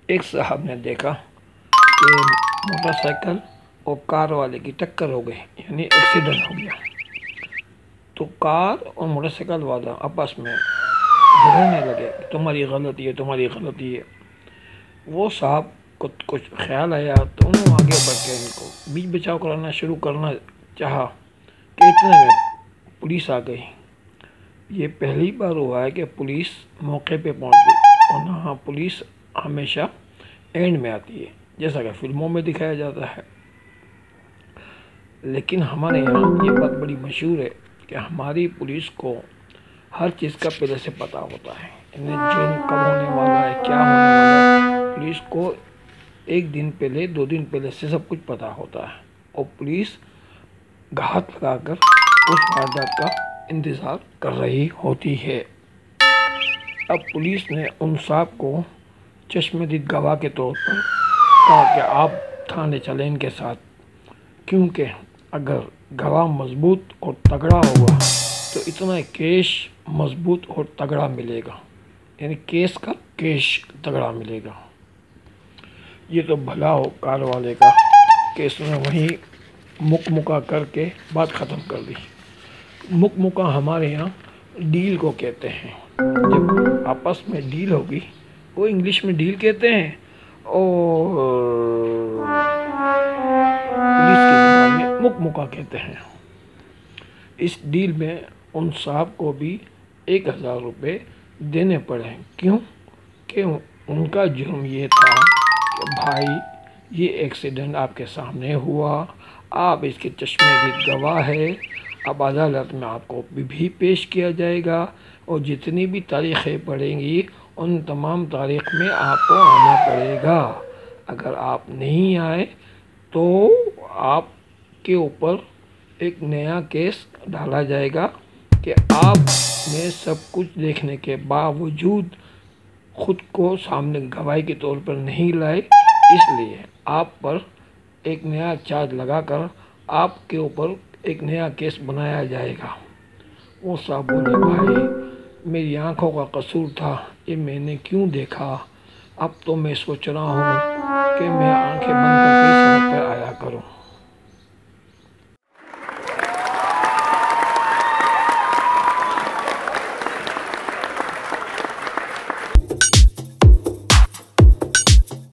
एक साहब ने देखा कि मोटरसाइकिल और कार वाले की टक्कर हो गई, यानी एक्सीडेंट हो गया। तो कार और मोटरसाइकिल वाला आपस में झगड़ने लगे, तुम्हारी गलती है, तुम्हारी गलती है। वो साहब को कुछ ख्याल आया तो उन्होंने आगे बढ़ के इनको बीच बचाव कराना शुरू करना चाहा कि इतने में पुलिस आ गई। ये पहली बार हुआ है कि पुलिस मौके पे पहुंच गई, और हाँ, पुलिस हमेशा एंड में आती है जैसा कि फिल्मों में दिखाया जाता है। लेकिन हमारे यहाँ ये बात बड़ी मशहूर है कि हमारी पुलिस को हर चीज़ का पहले से पता होता है, इन्हें जुर्म कब होने वाला है, क्या होने वाला है। पुलिस को एक दिन पहले, 2 दिन पहले से सब कुछ पता होता है, और पुलिस घात लगाकर उस वारदात का इंतज़ार कर रही होती है। अब पुलिस ने उन साहब को चश्मदीद गवाह के तौर पर कहा कि आप थाने चलें इनके साथ, क्योंकि अगर गवाह मजबूत और तगड़ा होगा तो इतना केस मजबूत और तगड़ा मिलेगा, यानी केस का केस तगड़ा मिलेगा। ये तो भला हो कार वाले का कि इसने वहीं मुक्का करके बात ख़त्म कर दी। मुक्का हमारे यहाँ डील को कहते हैं। जब आपस में डील होगी, वो इंग्लिश में डील कहते हैं, और पुलिस की ज़बान में मुक्का कहते हैं। इस डील में उन साहब को भी 1000 रुपये देने पड़े। क्यों? कि उनका जुर्म ये था कि भाई ये एक्सीडेंट आपके सामने हुआ, आप इसके चश्मदीद गवाह है, अब अदालत में आपको भी पेश किया जाएगा, और जितनी भी तारीखें पड़ेंगी उन तमाम तारीख में आपको आना पड़ेगा। अगर आप नहीं आए तो आपके ऊपर एक नया केस डाला जाएगा कि आपने सब कुछ देखने के बावजूद खुद को सामने गवाही के तौर पर नहीं लाए, इसलिए आप पर एक नया चार्ज लगाकर आपके ऊपर एक नया केस बनाया जाएगा। वो साहब बोले, भाई मेरी आंखों का कसूर था, ये मैंने क्यों देखा। अब तो मैं सोच रहा हूँ कि मैं आंखें बंद